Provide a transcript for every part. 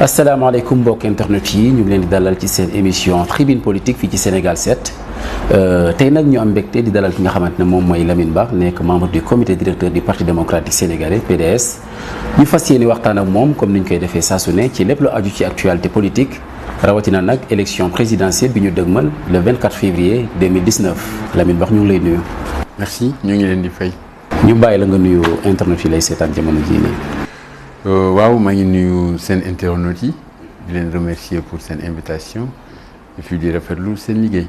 asalaamaaleykum mbokk internet yi ñu ngi leen di dalal ci seen émission tribune politique fii ci Sénégal 7 tey nag ñu am mbégte di dalal ki nga xamante ne moom mooy Lamine Ba nekk membre du comité directeur du parti démocratique sénégalais PDS. ñu fas yéene waxtaan ak moom comme ni ñu koy defee saa su ne ci lépp lu aju ci actualité politique rawatina nag élection présidentielle bi ñu dëgmal le 24 février 2019 Lamine Ba ñu ngi lay nuyu. merci ñu ngi leen di fay. ñu bàyyi la nga nuyu internet yi lay seetaan jamono jii nii. waaw maa ngi nuyu seen internautes yi di leen remercier pour seen invitation et puis di rafetlu seen liggéey.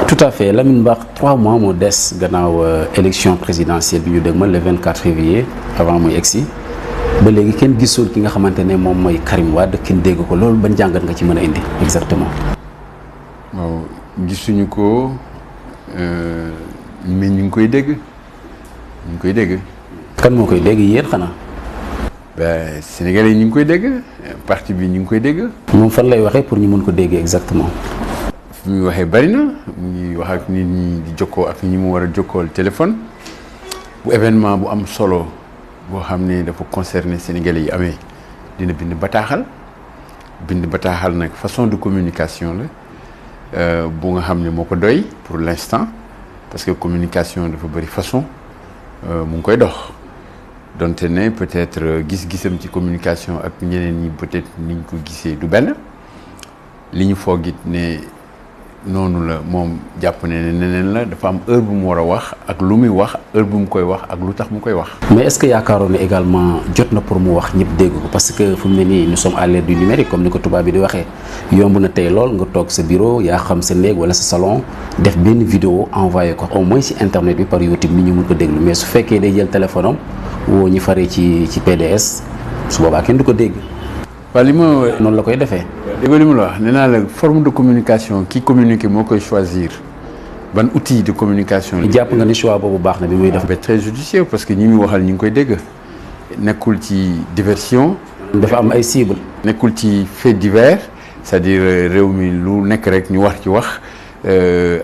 tout à fait Lamine Ba 3 mois moo des gannaaw élection présidentielle bi ñu dëgmal le 24 février avant muy egsi ba léegi kenn gisul ki nga xamante ne moom mooy Karim Wade kenn dégg ko loolu ban jàngat nga ci mën a indi exactement. waaw gisuñu ko mais ñu ngi koy dégg ñu ngi koy dégg. kan moo koy dégg yéen xanaa. Sénégalais yi ñu ngi koy dégg parti bi ñu ngi koy dégg. moom fan lay waxee pour ñu mën ko dégg exactement. fu muy waxee bari na mu ngi wax ak nit ñi di jokkoo ak ñi mu war a jokkool téléphone bu événement bu am solo boo xam ne dafa concerner Sénégalais yi amee dina bind bataaxal nag façon de communication la bu nga xam ne moo ko doy pour l'instant parce que communication dafa bari façon mu ngi koy dox. donte ne peut-être gis-gisam ci communication ak ñeneen ñi peut-être niñ ko gisee du benn li ñu foog it ne noonu la moom jàpp ne neneen la dafa am heure bu mu war a wax ak lu muy wax heure bu mu koy wax ak lu tax mu koy wax. mais est-ce que yaakaaroon ne également jot na pour mu wax ñëpp dégg ko parce que fu mu ne nii nous sommes à l'ère du numérique comme ni ko tubaab bi di waxee yomb na tey lool nga toog sa bureau yaa xam sa néeg wala sa salon def benn vidéo envoyé ko au moins ci internet bi par YouTube nit ñi mun ko déglu mais su fekkee day jël téléphone am woo ñu faree ci PDS su boobaa kenn du ko dégg. waaw li ma noonu la koy defee. dégg li ma la wax nee naa la forme de communication ki communiquer moo koy choisir ban outil de communication. jàpp nga ni choix boobu baax na bi muy def. mais très judicieux parce que ñi muy waxal ñu ngi koy dégg nekkul ci diversion. dafa am ay cible. nekkul ci fait divers c'est-à-dire réew mi lu nekk rek ñu wax ci wax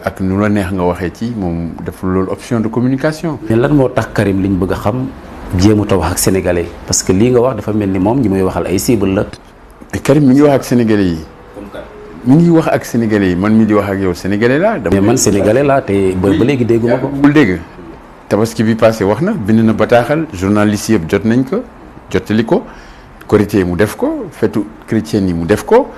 ak nu la neex nga waxee ci moom dafa loolu option de communication. mais lan moo tax Karim liñ bëgg a xam. jéemut a wax ak sénégalais parce que lii nga wax dafa mel ni moom ñi muy waxal ay cible la. Karim mi ngi wax ak sénégalais yi. mi ngi wax ak sénégalais yi man mi di wax ak yow sénégalais laa. mais man sénégalais laa te ba léegi dégguma ko. bul dégg tabaski bi passé wax na bind na bataaxal journaliste yëpp jot nañ ko jottali ko korité mu def ko fetu chrétien yi mu def ko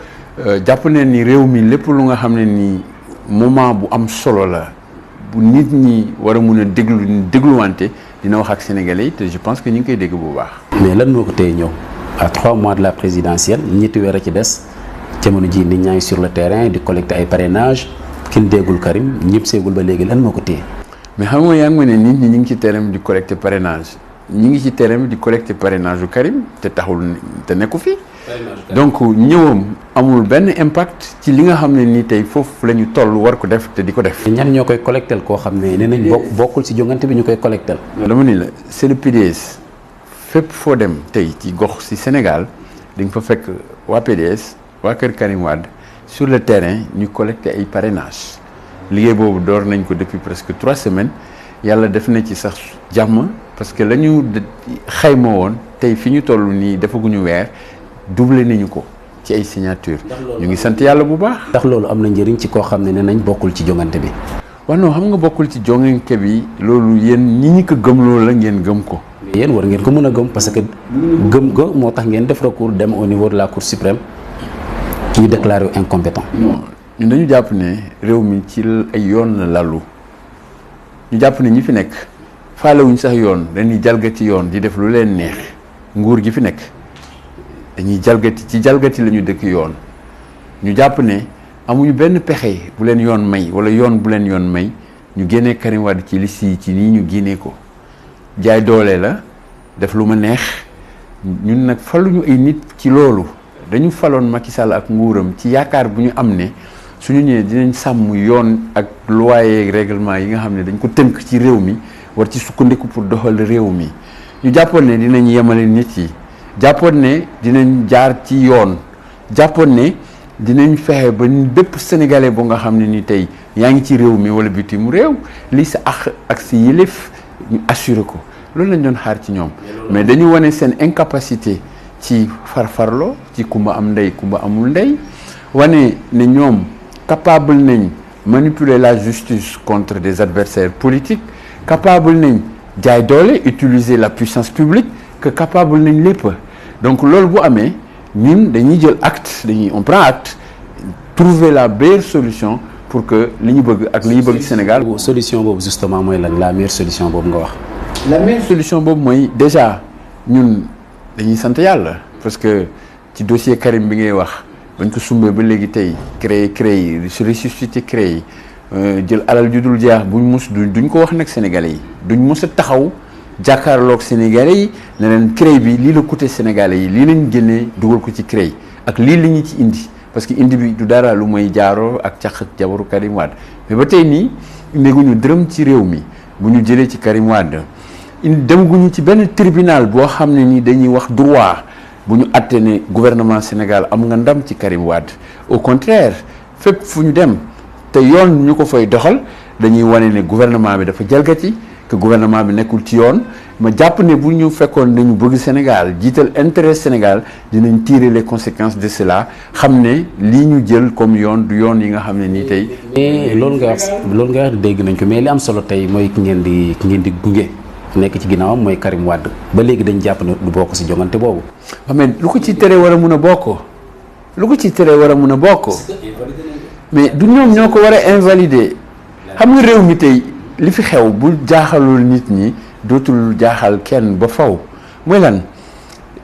jàpp ne ni réew mi lépp lu nga xam ne ni moment bu am solo la bu nit ñi war a mun a dégluwante. dina wax ak sénégalais yi te je pense que ñu ngi koy dégg bu baax. mais lan moo ko téye ñëw à 3 mois de la présidentielle ñetti weer a ci des jamono ji nit ñaa ngi sur le terrain di collecter ay parrainage kenn déggul Karim ñëpp seegul ba léegi lan moo ko téye. mais xam nga yaa ngi ma ne nit ñi ñu ngi ci terrain di collecter parrainage ñu ngi ci terrain di collecter parrainage u Karim te taxul te nekku fi. donc ñëwam amul benn impact ci li nga xam ne nii tey foofu la ñu toll war ko def te di ko def. ñan ñoo koy collectel koo xam ne nee nañ bokkul ci jongante bi ñu koy collectel. dama ni la c'est le PDS fépp foo dem tey ci gox ci Sénégal di nga fa fekk waa PDS waa kër Karim Wade sur le terrain ñu collecter ay parrainage liggéey boobu door nañ ko depuis presque 3 semaines yàlla def na ci sax jàmm parce que la ñu xayma woon tey fi ñu toll nii defaguñu weer. doublé nañu ko ci ay signature ñu ngi sant yàlla bu baax. ndax loolu am na njëriñ ci koo xam ne nee nañ bokkul ci jongante bi. waaw non xam nga bokkul ci jongante bi loolu yéen ñi ko gëm loolu la ngeen gëm ko. yéen war ngeen ko mën a gëm parce que gëm ko moo tax ngeen def recours dem au niveau de la cour suprême ñu déclaré incompétent. ñun dañu jàpp ne réew mi ci ay yoon la lalu ñu jàpp ne ñi fi nekk faalewuñ sax yoon dañuy jalgati yoon di def lu leen neex nguur gi fi nekk. dañuy jalgati la ñu dëkk yoon ñu jàpp ne amuñu benn pexe bu leen yoon may wala yoon bu leen yoon may ñu génnee Karim Wade ci liste yi ci nii ñu génnee ko jaay doole la def lu ma neex ñun nag faluñu ay nit ci loolu dañu faloon Macky Sall ak nguuram ci yaakaar bu ñu am ne suñu ñëwee dinañ sàmm yoon ak loi règlement yi nga xam ne dañ ko tënk ci réew mi war ci sukkandiku pour doxal réew mi ñu jàppoon ne dinañ yemale nit yi jàppoon ne dinañ jaar ci yoon jàppoon ne dinañ fexe ba bépp sénégalais bu nga xam ne ni tey yaa ngi ci réew mi wala bitim réew lii sa ak si yëlef ñu assuré ko loolu lañ doon xaar ci ñoom mais dañu wane seen incapacité ci farfarlo ci kumba am ndey kumba amul ndey wane ne ñoom capable nañ manipuler la justice contre des adversaires politiques capable nañ jaay doole utiliser la puissance publique que capable nañ lépp donc loolu bu amee ñun dañuy jël acte on prend acte trouver la meilleure solution pour que li ñu bëgg ak li ñu bëgg Sénégal. solution boobu justement mooy lan la meilleure solution boobu nga wax. la meilleure solution boobu mooy déjà ñun dañuy sant yàlla parce que ci dossier Karim bi ngay wax bañ ko sumbee ba léegi tey créé ressuscité créé jël alal ju dul jeex duñ ko wax nag Sénégalais yi duñ mës a taxaw jàkkaarloog Sénégalais yi ne leen créé bi lii la coûté Sénégalais yi lii lañ génnee dugal ko ci créé ak lii la ñu ci indi parce que indi bi du dara lu mooy jaaroo ak caq ak jabaru Karim Wade mais ba tey nii indeeguñu dërëm ci réew mi bu ñu jëlee ci Karim Wade demaguñu ci benn tribunal boo xam ne ni dañuy wax droit bu ñu àtte ne gouvernement Sénégal am nga ndam ci Karim Wade au contraire fépp fu ñu dem te yoon ñu ko fay doxal dañuy wane ne gouvernement bi dafa jalgati que gouvernement bi nekkul ci yoon ma jàpp ne bu ñu fekkoon dañu bëgg Sénégal jiital intérêt Sénégal dinañ tirer les conséquences de cela xam ne lii ñu jël comme yoon du yoon yi nga xam ne nii tey. mais loolu nga wax dégg nañ ko mais li am solo tey mooy ki ngeen di gunge nekk ci ginnaawam mooy Karim Wade ba léegi dañ jàpp ne du bokk si jongante boobu. mais lu ko ci tere war a mun a bokk mais du ñoom ñoo ko war a invalider xam nga réew mi tey li fi xew bu jaaxalul nit ñi dootul jaaxal kenn ba faw mooy lan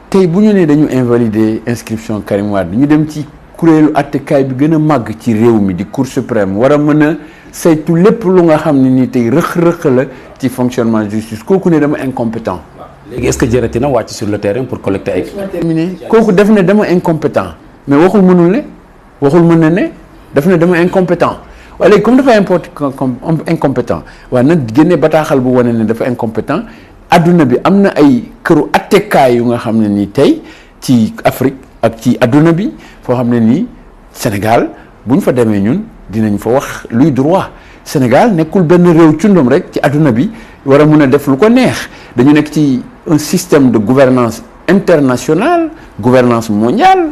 tey bu ñu nee dañu invalider inscription Karim Wade ñu dem ci kuréelu attekaay bi gën a màgg ci réew mi di Cour suprême war a mën a saytu lépp lu nga xam ne nii tey rëq-rëq la ci fonctionnement justice kooku ne dama incompétent. léegi est-ce que jërëti na wàcc sur le terrain pour collecter ay. terminé kooku def ne dama incompétent mais waxul mën na ne daf ne dama incompétent waaye léegi comme dafa incompétent waaye nag génne bataaxal bu wane ne dafa incompétent adduna bi am na ay këru attekaay yu nga xam ne nii tey ci Afrique ak ci adduna bi foo xam ne nii Sénégal bu ñu fa demee ñun dinañ fa wax luy droit Sénégal nekkul benn réew cundum rek ci adduna bi war a mun a def lu ko neex dañu nekk ci un système de gouvernance internationale gouvernance mondiale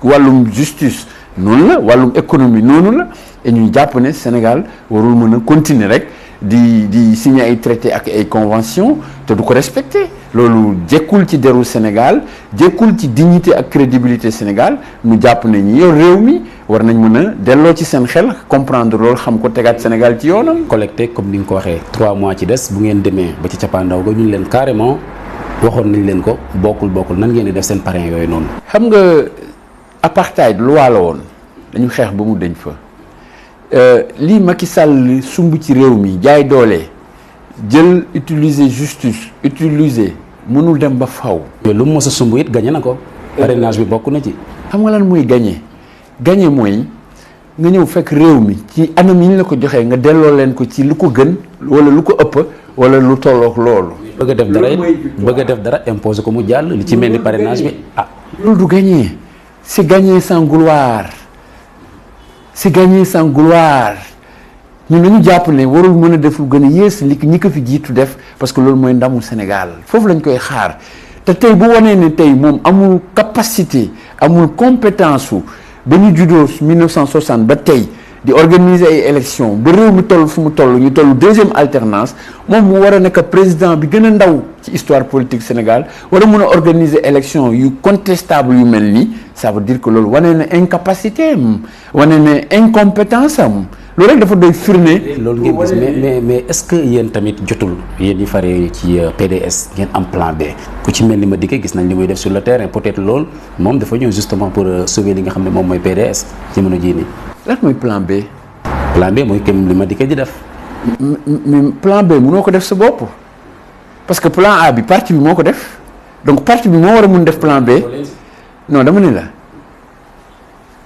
wàllum justice noonu la wàllum économie noonu la et ñu jàpp ne Sénégal warul mën a continuer rek di signer ay traité ak ay convention te du ko respecter loolu jekkul ci deru Sénégal jekkul ci dignité ak crédibilité Sénégal ñu jàpp ne ñi yor réew mi war nañ mën a delloo ci seen xel comprendre loolu xam ko tegaat Sénégal ci yoonam. collecté comme ni nga ko waxee 3 mois ci des bu ngeen demee ba ci cappaandaw ga ñu leen carrément waxoon nañ leen ko bokkul nan ngeen di def seen parrain yooyu noonu. xam nga apartheid loi la woon dañu xeex ba mu deñ fa lii Macky Sall sumb ci réew mi jaay doole jël utiliser justice mënul dem ba faw mais lu mu mos a sumb it gagné na ko. parrainage bi bokk na ci. xam nga lan mooy gagné mooy nga ñëw fekk réew mi ci anam yi ñu la ko joxee nga delloo leen ko ci lu ko gën wala lu ko ëpp wala lu tollook loolu. bëgg a def dara imposé ko mu jàll li ci mel ni parrainage bi ah. loolu du gagné c'est gagné sans gloire ñun dañu jàpp ne warul mën a def lu gën a yées li ñi ko fi jiitu def parce que loolu mooy ndamu Sénégal foofu lañ koy xaar te tey bu wanee ne tey moom amul capacité amul compétence su ba ñu juddoo 1960 ba tey di organiser ay élections ba réew mi toll fu mu toll ñu toll deuxième alternance moom mu war a nekk président bi gën a ndaw ci histoire politique Sénégal war a mën a organiser élection yu contestable yu mel nii ça veut dire que loolu wane na incapacité am wane na incompétence am loolu rek dafa doy firnde. loolu ngeen gis mais est-ce que yéen tamit jotul yéen ñi faree ci PDS ngeen am plan B ku ci mel ni ma dikkee gis nañ li muy def sur le terrain peut-être loolu moom dafa ñëw justement pour sauver li nga xam ne moom mooy PDS jamono jii nii. lan mooy plan B. plan B mooy comme li ma dikkee di def. mais plan B mënoo ko def sa bopp parce que plan A bi parti bi moo ko def donc parti bi moo war a mun def plan B non dama ne la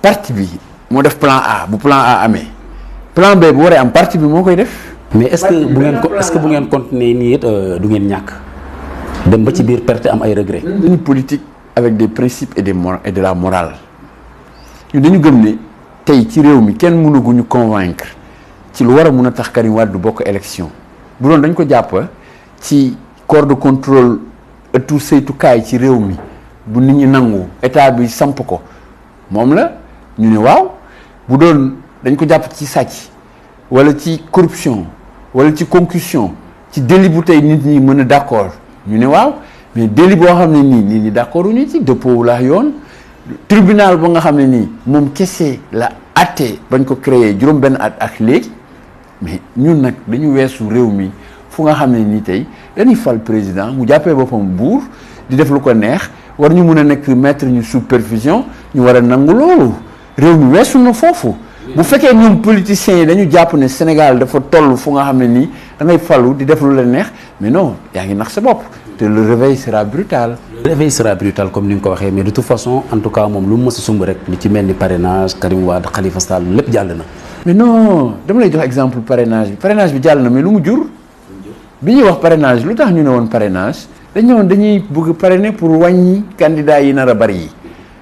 parti bi moo def plan A bu plan A amee plan B bu waree am parti bi moo koy def. mais est-ce que bu ngeen continuer nii it du ngeen ñàkk dem ba ci biir perte am ay regrets. dañu politique avec des principes et de la morale ñu dañu gëm ne tey ci réew mi kenn mënaguñu convaincre ci lu war a mun a tax Karim Wade du bokk élection bu doon dañ ko jàpp ci corps de contrôle ëttu saytukaay ci réew mi bu nit ñi nangu état bi samp ko moom la ñu ne waaw bu doon dañ ko jàpp ci sàcc wala ci corruption wala ci concussion ci délit bu tey nit ñi mën a d'accord ñu ne waaw mais délit boo xam ne nii nit ñi d'accord uñu ci dëppoo la yoon tribunal ba nga xam ne nii moom kese la àtte bañ ko créer juróom benn at ak léegi mais ñun nag dañu weesu réew mi fu nga xam ne nii tey dañuy fal président mu jàppee boppam buur di def lu ko neex war ñu mun a nekk mettre ñu sous perfusion ñu war a nangu loolu réew mi weesu na foofu bu fekkee ñoom politiciens yi dañu jàpp ne Sénégal dafa toll fu nga xam ne nii da ngay falu di def lu la neex mais non yaa ngi nax sa bopp te le réveil sera brutal. Le réveil sera brutal comme ni nga ko waxee mais de toute façon en tout cas moom lu mu mës a sumb rek li ci mel ni parrainage Karim Wade Khalifa Sall lépp jàll na. mais non dama lay jox exemple parrainage bi jàll na mais lu mu jur. bi ñuy wax parrainage lu tax ñu ne woon parrainage dañ ne woon dañuy bëgg parrainer pour wàññi candidats yi nar a bari yi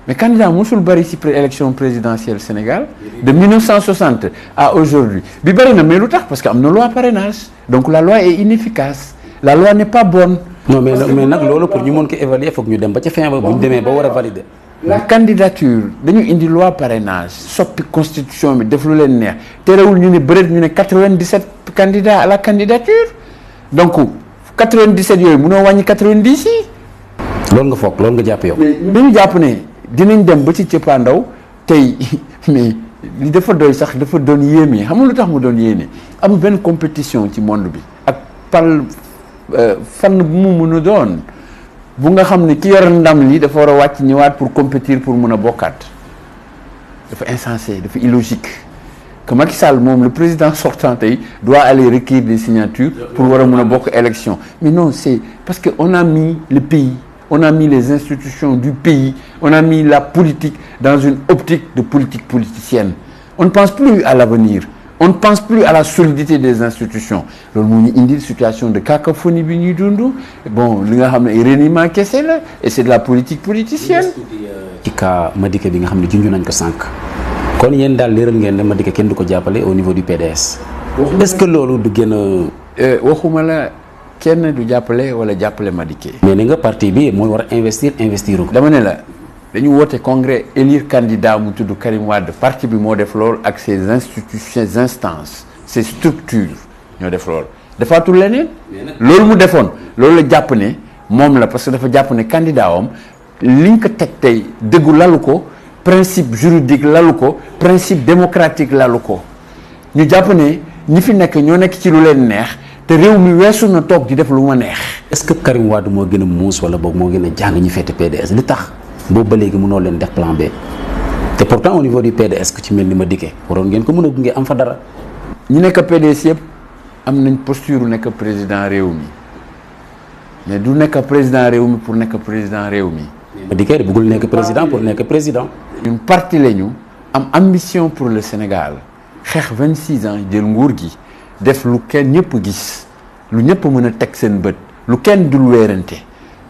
mais candidat mosul bari ci élection présidentielle Sénégal de 1960 à aujourd'hui bi bari na mais lu tax parce que am na loi parrainage donc la loi est inefficace la loi n'est pas bonne. non mais nag loolu pour ñu mën ko évaluer foog ñu dem ba ca fin ba bu ñu demee ba war a valider. la candidature dañu indi loi parrainage soppi constitution bi def lu leen neex terewul ñu ne bëreet ñu ne 97 candidats à la candidature donc 97 yooyu mënoo wàññi 90 yi. loolu nga foog loolu nga jàpp yow. dañu jàpp ne dinañ dem ba ci cëppaandaw tey mais li dafa doy sax dafa doon yéeme xam nga lu tax mu doon yéene amul benn compétition ci monde bi ak fànn bu mu mën a doon bu nga xam ne ki yor ndam li dafa war a wàcc ñëwaat pour compétir pour mën a bokkaat dafa insensé dafa illogique que Macky Sall moom le président sortant tey doit aller recueillir des signatures pour war a mën a bokk élection mais non c'est parce que on a mis le pays on a mis les institutions du pays on a mis la politique dans une optique de politique politicienne on ne pense plus à l'avenir on ne pense plus à la solidité des institutions loolu moo ñu indi situation de cacophonie bi ñuy dund bon li nga xam ne reniement kese la et c'est de la politique politicienne. ci cas Madické bi nga xam ne junj nañ ko sànq kon yéen daal leeral ngeen ne Madické kenn du ko jàppale au niveau du PDS. est-ce que loolu du gën a. waxuma la kenn du jàppale wala jàppale Madické. mais ni nga parti bi mooy war a investir ko. dama ne la. dañu woote congrès élire candidat mu tudd Karim Wade parti bi moo def loolu ak ses institutions ses instances ses structures ñoo def loolu defaatul leneen loolu mu defoon loolu la jàpp ne moom la parce que dafa jàpp ne candidat am liñ ko teg tey dëggu lalu ko principe juridique lalu ko principe démocratique lalu ko ñu jàpp ne ñi fi nekk ñoo nekk ci lu leen neex te réew mi weesu na toog di def lu ma neex. est-ce que Karim Wade moo gën a muus wala boog moo gën a jàng ñi féete PDS li tax boobu ba léegi mënoo leen def plan B te pourtant au niveau du PDS ku ci mel ni Madické waroon ngeen ko mën a gunge am fa dara. ñi nekk PDS yëpp am nañ posture nekk président réew mi mais du nekk président réew mi pour nekk président réew mi. Madické bëggul nekk président pour nekk président. ñun parti lañu am ambition pour le Sénégal xeex 26 ans jël nguur gi def lu kenn ñëpp gis lu ñëpp mën a teg seen bët lu kenn dul weerante.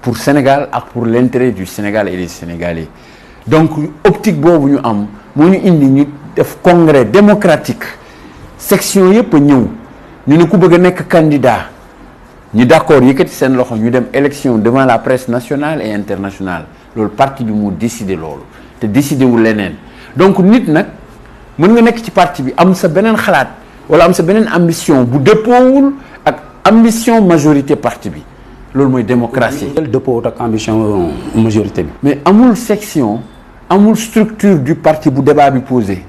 pour Sénégal ak pour l'intérêt du Sénégal et des Sénégalais donc optique boobu ñu am moo ñu indi ñu def congrès démocratique section yëpp a ñëw ñu ne ku bëgg a nekk candidat ñu d'accord yëkkati seen loxo ñu dem élection devant la presse nationale et internationale loolu parti bi moo décidé loolu te décidé wu leneen donc nit nag mën nga nekk ci parti bi am sa beneen xalaat wala am sa beneen ambition bu dëppoowul ak ambition majorité parti bi loolu mooy démocratie. dëppoo ak ambition majorité bi. mais amul section amul structure du parti bu débat bi posé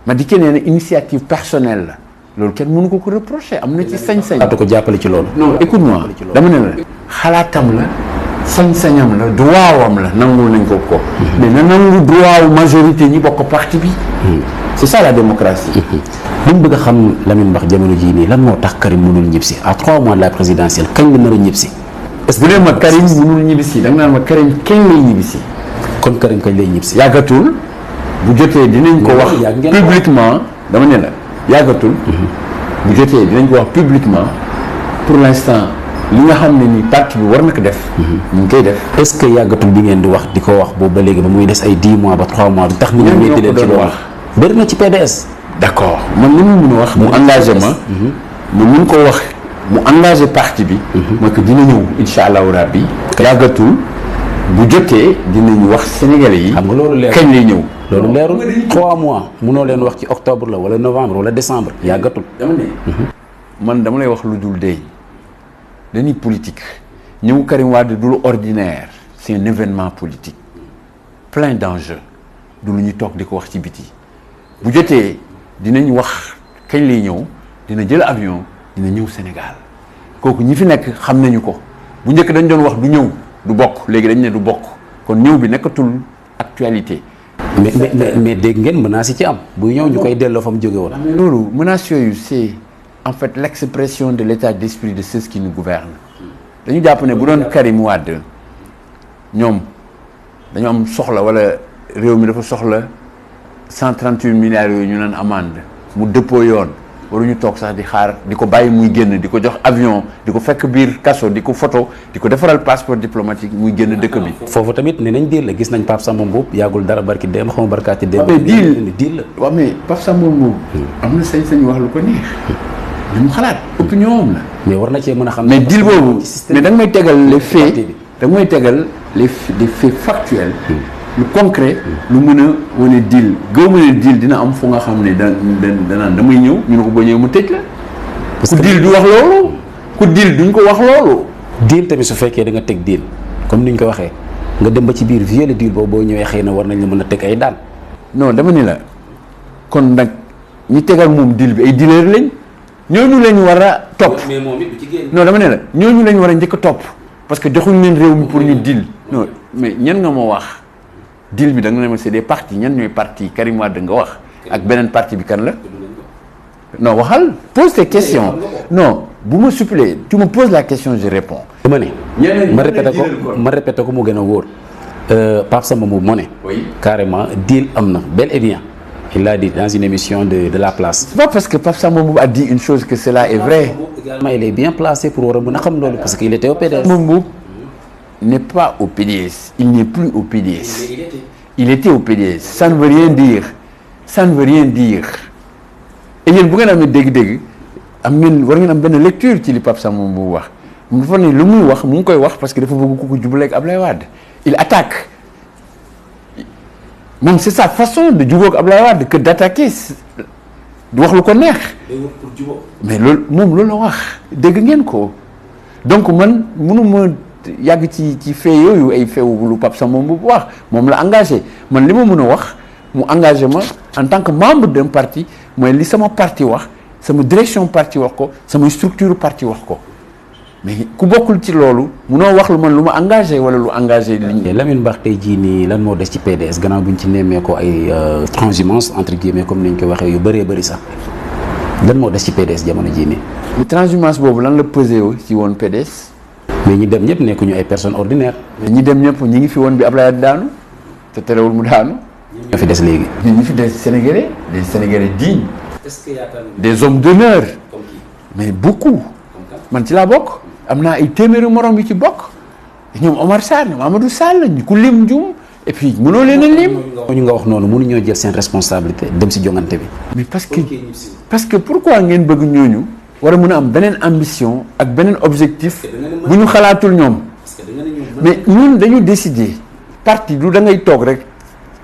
Madické nee na initiative personnelle la loolu kenn mënu ko reprocher am na ci sañ-sañ. ko jàppale ci loolu. non écoute-moi dama ne la xalaatam la sañ-sañam la droit-wam la nangul nañ ko ko. mais na nangu droit-wu majorité ñi bokk parti bi. c'est ça la démocratie. li mu bëgg a xam Lamine Mbax jamono jii nii lan moo tax Karim mënul ñibbisi à 3 mois de la présidentielle kañ la nar a ñibbisi. est-ce que bu dee ma Karim mënul ñibbisi da nga naan ma Karim kañ lay ñibbisi. kon Karim kañ lay ñibbisi. yàggatul bu jotee dinañ ko wax publiquement dama ne la yàggatul. bu jotee dinañ ko wax publiquement pour l'instant li nga xam ne ni parti bi war na ko def. ñu ngi koy def. est-ce que yàggatul bi ngeen di wax di ko wax boobu ba léegi ba muy des ay 10 mois ba 3 mois. tax nit ñi di leen ci wax bëri na ci PDS. d'accord man li mu mën a wax mu engagé ma mu mun ko wax mu engagé parti bi mooy que dina ñëw insha allahu rabbi yàggatul bu jotee dinañ wax sénégalais yi. xam nga loolu leer kañ lay ñëw. loolu leerul 3 mois munoo leen wax ci octobre la wala novembre wala décembre yàggatul. dama ne man dama lay wax lu dul dey dañuy politique ñëw Karim Wade du lu ordinaire c'est un événement politique plein d'enjeux du lu ñuy toog di ko wax ci biti bu jotee dinañ wax kañ lay ñëw dina jël avion dina ñëw Sénégal kooku ñi fi nekk xam nañu ko bu njëkk dañ doon wax du ñëw du bokk léegi dañ ne du bokk kon ñëw bi nekkatul actualité. mais dégg ngeen menaces yi ci am buy ñëw ñu koy delloo fa mu jóge woon. loolu menaces yooyu c'est en fait l'expression de l'état d'esprit de ceux qui nous gouvernent dañu jàpp ne bu doon Karim Wade ñoom dañu am soxla wala réew mi dafa soxla 138 milliards yooyu ñu naan amende mu dëppoo yoon waruñu toog sax di xaar di ko bàyyi muy génn di ko jox avion di ko fekk biir kaso di ko photo di ko defaral passeport diplomatique muy génn dëkk bi. foofu tamit ne nañ diil la gis nañ Pape Samba Mboup yàggul dara barki démb xaw ma barkaati démb. mais diil la. waaw mais Pape Samba Mboup am na sañ-sañ wax lu ko neex li mu xalaat opinion am la. mais war na cee mën a xam. mais deal boobu mais da nga may tegal les faits da nga may tegal des faits factuels. lu concret lu mën a wane deal gëw ma ne deal dina am fu nga xam ne danaan damay ñëw ñu ne ko boo ñëwee mu tëj la. ku deal du wax loolu. ku deal duñ ko wax loolu. deal tamit su fekkee da nga teg deal comme ni ñu ko waxee nga dem ba ci biir violer deal boobu boo ñëwee xëy na war nañ la mën a teg ay daan. non dama ni la kon nag ñi tegal moom deal bi ay dealer lañ ñooñu lañ war a topp. mais moom it du ci génn. non dama ne la ñooñu lañ war a njëkk a topp parce que joxuñ leen réew mi pour ñu deal. non mais ñan nga ma wax. deal bi da nga ne ma c'est des partis ñan ñooy parti Karim Wade nga wax ak beneen parti bi kan la non waxal pose tes questions non bu ma suppléer tu me poses la question je réponds. dama ne ma répété ko mu gën a wóor Pape Samba Mboup moo ne carrément deal am na bel et bien il l'a dit dans une émission de la place. c'est pas parce que Pape Samba Mboup a dit une chose que cela est vrai. également il est bien placé pour war a mën a xam loolu parce qu'il était au PDS. n'est pas au PDS, il n'est plus au PDS. Il était au PDS. Ça ne veut rien dire. Ça ne veut rien dire. Et yéen bu ngeen amee dégg-dégg am ngeen war ngeen am benn lecture ci li Pape Samba Mboup wax mu dafa ne lu muy wax mu ngi koy wax parce que dafa bëgg ku ko jubaleeg Ablaye Wade il attaque moom c'est sa façon de jubóog Ablaye Wade que d'attaquer di wax lu ko neex. mais loolu moom loolu la wax dégg ngeen ko donc man mënuma yàgg ci fait yooyu ay fait lu Pape Samba Mboup wax moom la engagé man li ma mën a wax mu engagé ma en tant que membre d'un parti mooy li sama parti wax sama direction parti wax ko sama structure parti wax ko mais ku bokkul ci loolu munoo wax lu man lu ma engagé wala lu engagé li Lamine Ba tey jii nii lan moo des ci PDS gannaaw bu ñu ci nemmee ko ay transhumance entre guillemets comme ni ñu ko waxee yu bëree bëri sax lan moo des ci PDS jamono jii nii. transhumance boobu lan la pesé ci woon PDS. mais ñi dem ñëpp nekkuñu ay personnes ordinaires. mais ñi dem ñëpp ñi ngi fi woon bi Ablaye daanu te terewul mu daanu. ñoo fi des léegi. ñi fi des Sénégalais des Sénégalais dignes. est-ce que yaakaar des hommes d'honneur. comme qui mais beaucoup. man ci laa bokk. am naa ay téeméeri morom yu ci bokk. ñoom Omar Sarr ñoom Amadou Sall ñu ku lim jum. et puis mënoo leen a lim. ñu nga wax noonu mënuñoo jël seen responsabilité dem si jongante bi. mais parce que pourquoi ngeen bëgg ñooñu. war a mën a am beneen ambition ak beneen objectif bu ñu xalaatul ñoom mais ñun dañu décider parti du da ngay toog rek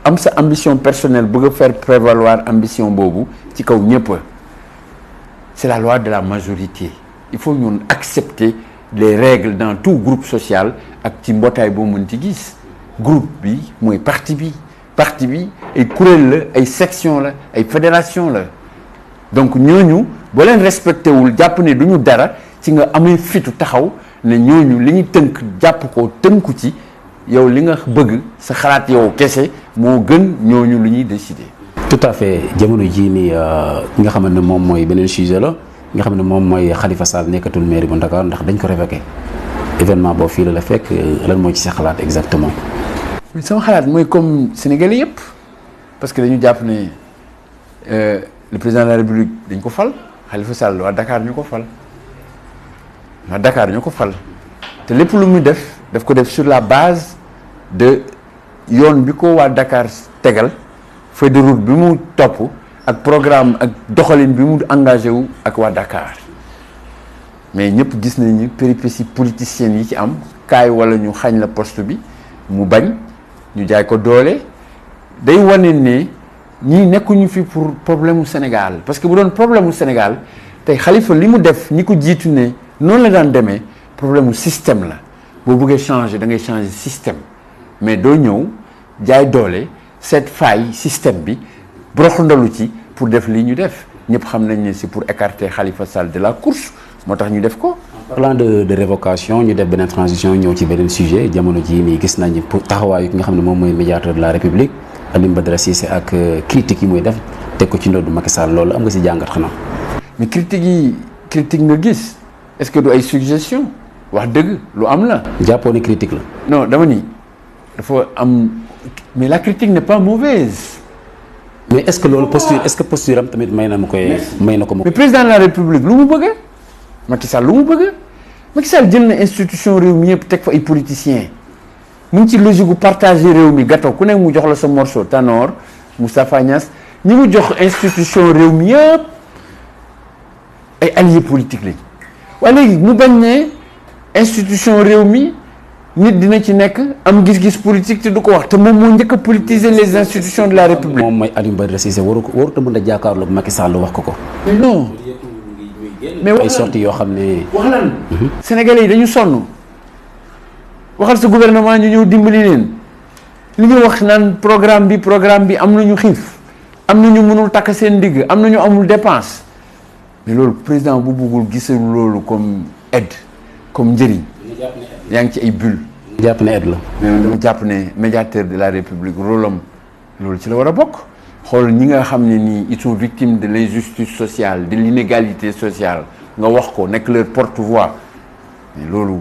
am sa ambition personnelle bëgg a faire prévaloir ambition boobu ci kaw ñëpp c'est la loi de la majorité il faut ñun accepter les règles dans tout groupe social ak ci mbootaay boo mën ci gis groupe bi mooy parti bi ay kuréel la ay section la ay fédération la donc ñooñu boo leen respecté wul jàpp ne du ñu dara ci nga amee fitu taxaw ne ñooñu li ñu tënk jàpp ko tënku ci yow li nga bëgg sa xalaat yow kese moo gën ñooñu lu ñuy décider. tout à fait jamono jii nii nga xam ne moom mooy beneen sujet la nga xam ne moom mooy Khalifa Sall nekkatul maire bu Dakar ndax dañ ko révoqué événement boobu fii la fekk lan moo ci sa xalaat exactement. sama xalaat mooy comme Sénégalais yëpp parce que dañu jàpp ne le président de la République dañ ko fal. Khalifa Sall waa Dakar ñu ko fal te lépp lu muy def ko def sur la base de yoon bi ko waa Dakar tegal feuille de route bi mu topp ak programme ak doxalin bi mu engagé wu ak waa Dakar mais ñëpp gis nañu péripéties politiciennes yi ci am kaay wala ñu xañ la poste bi mu bañ ñu jaay ko doole day wane ne ñii nekkuñu fi pour problème mu Sénégal parce que bu doon problème mu Sénégal tey Khalifa li mu def ñi ko jiitu ne noonu la daan demee problème mu système la boo bëggee changer da ngay changer système mais doo ñëw jaay doole cette faille système bi broxandalu ci pour def lii ñu def ñëpp xam nañ ne c'est pour écarter Khalifa Sall de la course moo tax ñu def ko. parlant de révocation ñu def beneen transition ñëw ci beneen sujet jamono jii nii gis nañu pour taxawaayu ki nga xam ne moom mooy médiateur de la République Alioune Badara Cissé ak critique yi muy def teg ko ci ndoddu Macky Sall loolu am nga si jàngat xanaa. mais critique nga gis est-ce que du ay suggestion wax dëgg lu am la. jàppoo ne critique la. non dama ni dafa am mais la critique n'est pas mauvaise. mais est-ce que loolu posture am tamit may na ko. mais président de la République lu mu bëgg Macky Sall lu mu bëgg Macky Sall jël na institution réew mi yëpp teg fa ay politiciens mu ngi ci logique gu partager réew mi gâteau ku nekk mu jox la sa morceau Tanor Moustapha Niasse ñi mu jox institution réew mi yëpp ay alliés politiques lañ waaye léegi mu bañ ne institution réew mi nit dina ci nekk am gis-gis politique te du ko wax te moom moo njëkk a politiser les institutions de la République. moom mooy Alioune Badara Cissé warut a mën a jàkkaarloog Macky Sall wax ko. mais non. mais ay sorties yoo xam ne. wax lan Sénégalais yi dañu sonn waxal sa gouvernement ñu ñëw dimbali leen li ñu wax naan programme bi am nañu xiif am nañu mënul takk seen ndigg am nañu amul dépense mais loolu président bu bëggul gisul loolu comme aide comme njëriñ yaa ngi ci ay bulle. jàpp ne aide la. mais dama jàpp ne médiateur de la République rôle am loolu ci la war a bokk. xool ñi nga xam ne nii ils sont victimes de l'injustice sociale de l'inégalité sociale nga wax ko nekk leur porte-voix mais loolu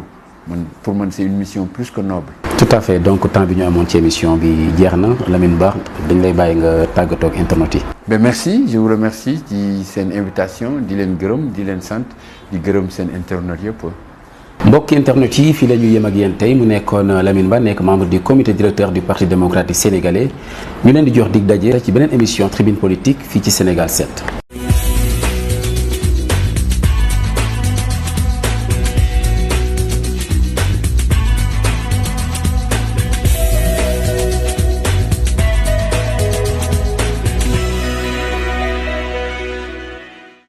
pour man c'est une mission plus que noble. tout à fait donc temps bi ñu amoon ci émission bi jeex na Lamine Ba dañ lay bàyyi nga tàggatoo ak internautes yi. ben merci je vous remercie ci seen invitation di leen gërëm di leen sant di gërëm seen internautes yëpp. mbokki internet yi fii la ñu yem ak yéen tey mu nekkoon Lamine Ba nekk membre du comité directeur du parti démocratique sénégalais ñu leen di jox dig daje ci beneen émission tribune politique fii ci Sénégal 7.